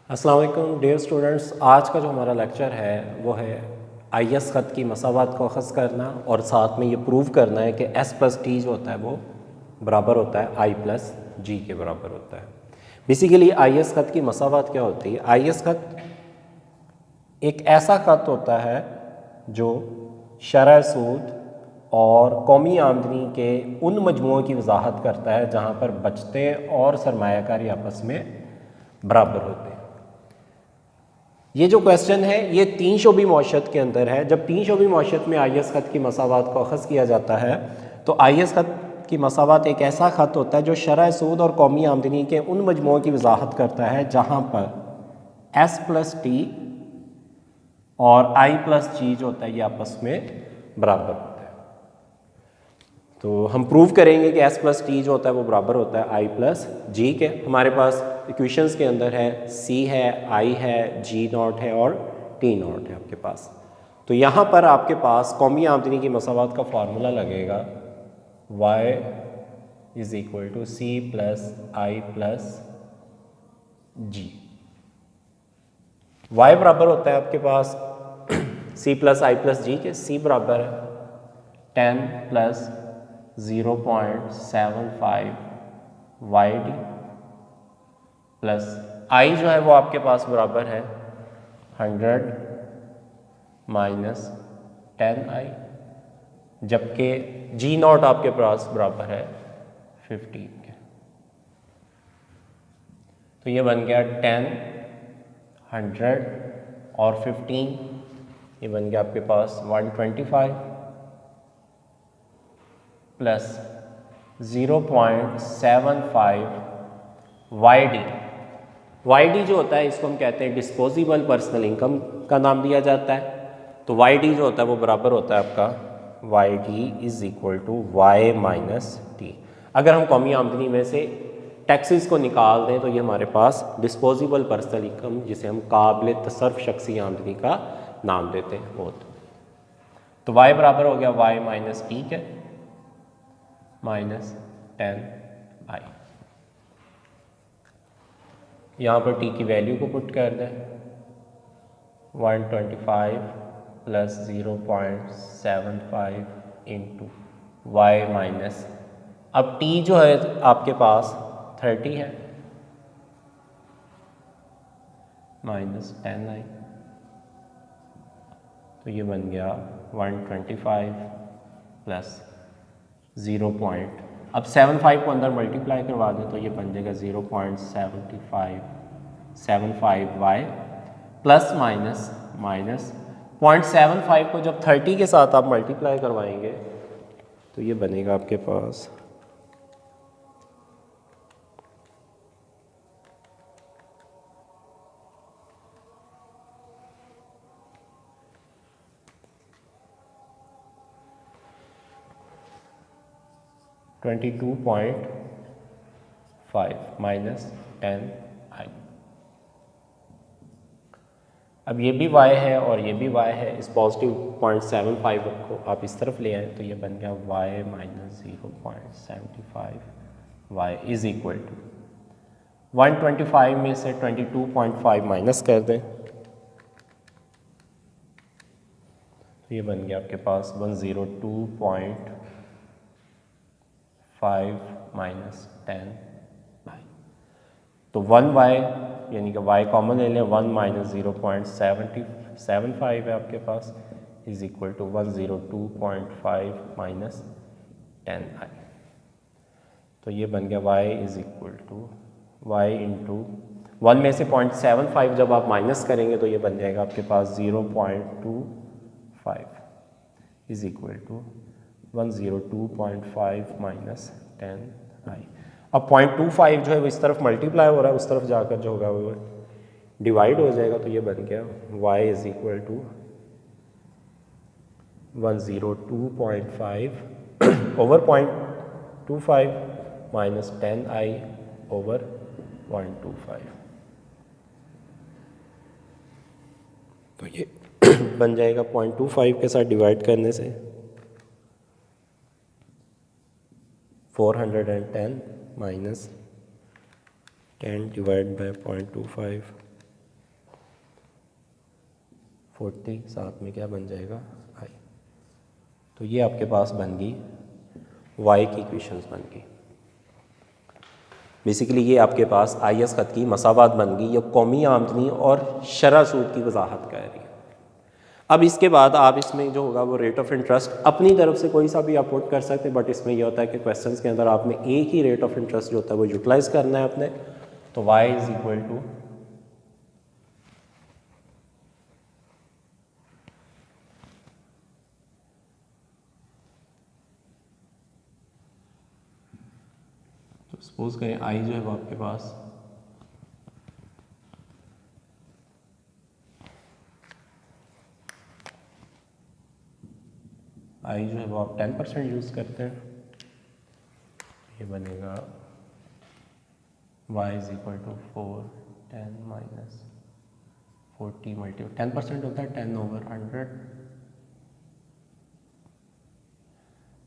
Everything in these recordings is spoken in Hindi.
अस्सलाम वालेकुम डियर स्टूडेंट्स, आज का जो हमारा लेक्चर है वो है आईएस ख़त की मसावत को अख़ज़ करना और साथ में ये प्रूव करना है कि एस प्लस टी जो होता है वो बराबर होता है आई प्लस जी के बराबर होता है। बेसिकली आईएस ख़त की मसावत क्या होती है? आईएस ख़त एक ऐसा ख़त होता है जो शरह सूद और कौमी आमदनी के उन मजमुओं की वजाहत करता है जहाँ पर बचते और सरमायाकारी आपस में बराबर होते हैं। ये जो क्वेश्चन है ये 3 शोबी मौशत के अंदर है। जब 3 शोबी मौशत में आईएस ख़त की मसावत को अख़ज़ किया जाता है तो आईएस ख़त की मसावत एक ऐसा ख़त होता है जो शरह सूद और कौमी आमदनी के उन मजमुओं की वजाहत करता है जहाँ पर एस प्लस टी और आई प्लस जी जो होता है ये आपस में बराबर होता है। तो हम प्रूव करेंगे कि एस प्लस टी जो होता है वो बराबर होता है आई प्लस जी के। हमारे पास इक्वेशंस के अंदर है सी है, आई है, जी नॉट है और टी नॉट है आपके पास। तो यहाँ पर आपके पास कौमी आमदनी की मसावत का फार्मूला लगेगा y is equal to C plus I plus G. y बराबर होता है आपके पास सी प्लस आई प्लस जी के। सी बराबर है 10 प्लस 0.75 वाई डी प्लस आई जो है वो आपके पास बराबर है 100 माइनस 10 आई, जबकि जी नॉट आपके पास बराबर है 15 के। तो ये बन गया 10, 100 और 15, ये बन गया आपके पास 125 plus 0.75 Y D. Y D जो होता है इसको हम कहते हैं डिस्पोजेबल पर्सनल इनकम का नाम दिया जाता है। तो वाई डी जो होता है वो बराबर होता है आपका Y D is equal to Y minus T. अगर हम कौमी आमदनी में से टैक्सेस को निकाल दें तो ये हमारे पास डिस्पोजेबल पर्सनल इनकम जिसे हम काबिल तसर्फ शख्सी आमदनी का नाम देते हैं वो। तो वाई बराबर हो गया वाई माइनस टी के माइनस 10 आई। यहाँ पर टी की वैल्यू को पुट कर दें 125 प्लस 0.75 इंटू वाई माइनस, अब टी जो है आपके पास 30 है माइनस 10 आई। तो ये बन गया 125 प्लस 0. अब 75 को अंदर मल्टीप्लाई करवा दें तो ये बन जाएगा 0.75 वाई प्लस माइनस माइनस 0.75 को जब 30 के साथ आप मल्टीप्लाई करवाएंगे तो ये बनेगा आपके पास 22.5 माइनस 10 आई। अब ये भी y है और ये भी y है, इस पॉजिटिव 0.75 को आप इस तरफ ले आए तो ये बन गया y minus 0.75 y is equal to 125 में से 22.5 माइनस कर दें तो ये बन गया आपके पास 102.5 माइनस 10 आई। तो 1y यानी कि y कॉमन ले लें, 1 माइनस 0.75 है आपके पास is equal to 102.5 minus 10 I. तो ये बन गया y is equal to y into 1 में से 0.75 जब आप माइनस करेंगे तो ये बन जाएगा आपके पास 0.25 इज इक्वल टू 102.5 माइनस 10 आई। अब 0.25 जो है वो इस तरफ मल्टीप्लाई हो रहा है, उस तरफ जाकर जो होगा वो डिवाइड हो जाएगा। तो ये बन गया y is equal to 102.5 over 0.25 minus 10 I over 125। तो ये बन जाएगा 0.25 के साथ डिवाइड करने से 410 माइनस 10 डिवाइड बाय 0.25 40 साथ में क्या बन जाएगा आई। तो ये आपके पास बन गई वाई की इक्वेशंस बन गई। बेसिकली ये आपके पास आईएस ख़त की मसावात बन गई, ये कौमी आमदनी और शरह सूद की वजाहत कर रही है। अब इसके बाद आप इसमें जो होगा वो रेट ऑफ इंटरेस्ट अपनी तरफ से कोई सा भी आप पुट कर सकते हैं, बट इसमें यह होता है कि क्वेश्चंस के अंदर आपने एक ही रेट ऑफ इंटरेस्ट जो होता है वो यूटिलाइज करना है अपने। तो y is equal to suppose करें आई जो है वो आपके पास आई जो है वो आप 10% यूज़ करते हैं, ये बनेगा y is equal to 4 10 minus 40 multiple 10% होता है 10/100,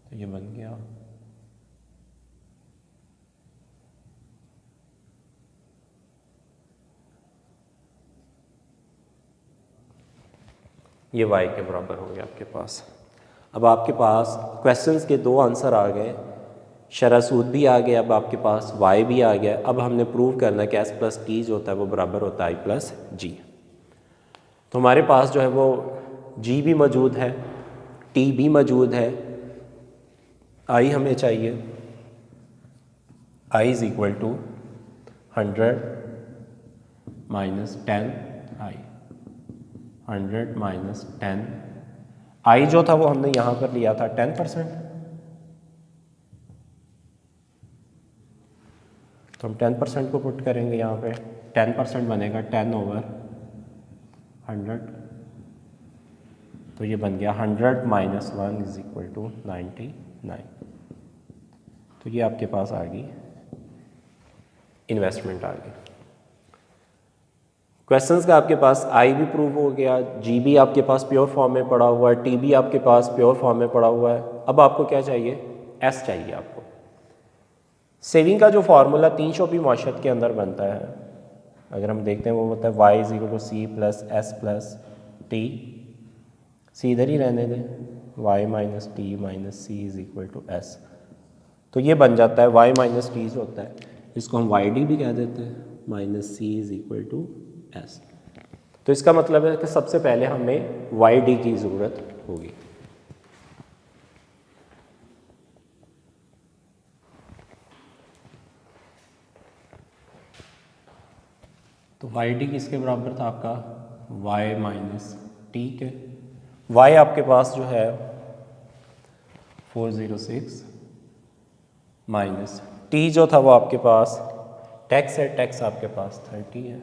तो ये बन गया ये y के बराबर हो गया आपके पास। अब आपके पास क्वेश्चंस के दो आंसर आ गए, शरह सूद भी आ गया, अब आपके पास y भी आ गया। अब हमने प्रूव करना है कि s प्लस टी जो होता है वो बराबर होता है i प्लस जी। तो हमारे पास जो है वो g भी मौजूद है, t भी मौजूद है, i हमें चाहिए, i is equal to 100 minus 10 i, 100 minus 10 I जो था वो हमने यहाँ पर लिया था 10%, तो हम 10% को पुट करेंगे यहाँ पे, 10% बनेगा 10/100, तो ये बन गया 100 माइनस 1 इज इक्वल टू 99। तो ये आपके पास आ गई इन्वेस्टमेंट आ गई। क्वेश्चंस का आपके पास आई भी प्रूव हो गया, जी भी आपके पास प्योर फॉर्म में पड़ा हुआ है, टी भी आपके पास प्योर फॉर्म में पड़ा हुआ है। अब आपको क्या चाहिए, एस चाहिए आपको। सेविंग का जो फार्मूला 3 शोपी माशत के अंदर बनता है, अगर हम देखते हैं वो होता है Y is equal to C plus S plus T, C इधर ही रहने दें, Y minus T minus C is equal to S. तो ये बन जाता है वाई माइनस टी जो होता है इसको हम वाई डी भी कह देते हैं, minus C is equal to S. तो इसका मतलब है कि सबसे पहले हमें वाई डी की ज़रूरत होगी। तो वाई डी किसके बराबर था आपका, वाई माइनस टी के। वाई आपके पास जो है 406 माइनस टी जो था वो आपके पास टैक्स है, टैक्स आपके पास 30 है,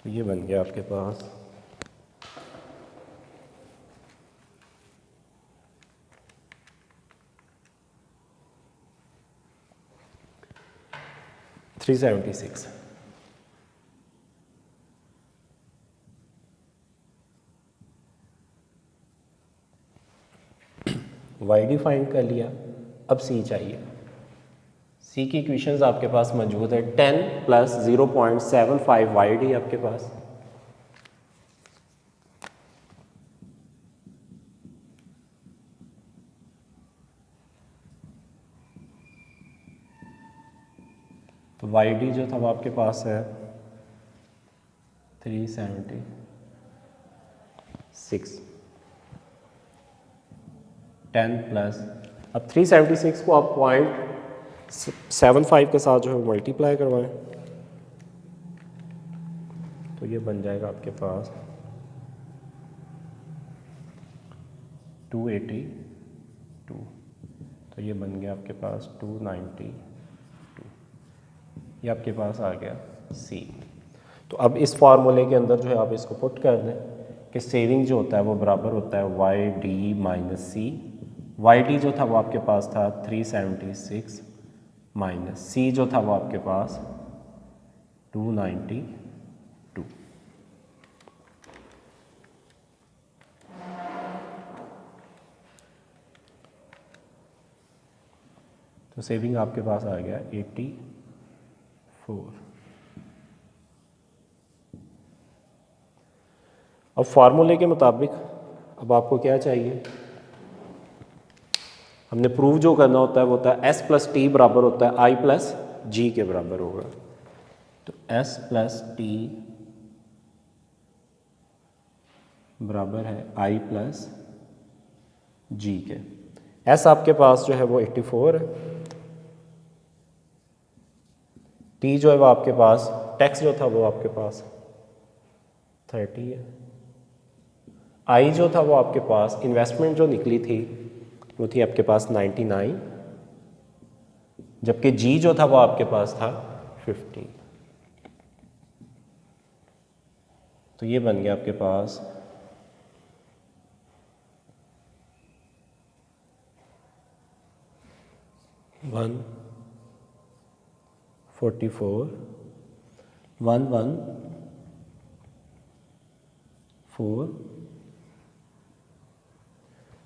तो ये बन गया आपके पास 376। वाई डी फाइंड कर लिया, अब सी चाहिए। सी की इक्वेशंस आपके पास मौजूद है, 10 प्लस 0.75 वाई डी आपके पास, तो वाई डी जो था वो आपके पास है 376, 10 प्लस, अब 376 को आप 0.75 के साथ जो है मल्टीप्लाई करवाएं, तो ये बन जाएगा आपके पास 282, तो ये बन गया आपके पास 292, ये आपके पास आ गया सी। तो अब इस फार्मूले के अंदर जो है आप इसको पुट कर दें कि सेविंग जो होता है वो बराबर होता है वाई डी माइनस सी। वाई डी जो था वो आपके पास था 376 माइनस सी जो था वो आपके पास 292। तो सेविंग आपके पास आ गया 84। अब फार्मूले के मुताबिक अब आपको क्या चाहिए, हमने प्रूव जो करना होता है वो होता है s प्लस टी बराबर होता है i प्लस जी के बराबर होगा। तो s प्लस टी बराबर है i प्लस जी के। s आपके पास जो है वो 84 है, t जो है वो आपके पास टैक्स जो था वो आपके पास 30 है, i जो था वो आपके पास इन्वेस्टमेंट जो निकली थी वो थी आपके पास 99, जबकि g जो था वो आपके पास था 50। तो ये बन गया आपके पास 144 114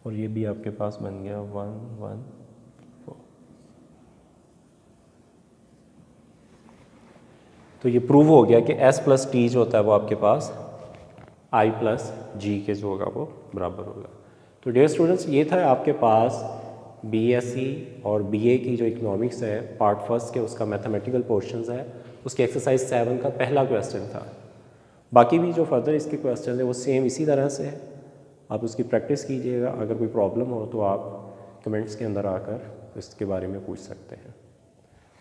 और ये भी आपके पास बन गया 114। तो ये प्रूव हो गया कि s प्लस टी जो होता है वो आपके पास i प्लस जी के जो होगा वो बराबर होगा। तो डियर स्टूडेंट्स, ये था आपके पास बीएससी और बीए की जो इकोनॉमिक्स है पार्ट फर्स्ट के उसका मैथमेटिकल पोर्शंस है, उसके एक्सरसाइज 7 का पहला क्वेश्चन था। बाकी भी जो फर्दर इसके क्वेश्चन है वो सेम इसी तरह से है, आप उसकी प्रैक्टिस कीजिएगा। अगर कोई प्रॉब्लम हो तो आप कमेंट्स के अंदर आकर इसके बारे में पूछ सकते हैं।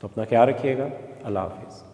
तो अपना ख्याल रखिएगा। अल्लाह हाफिज़।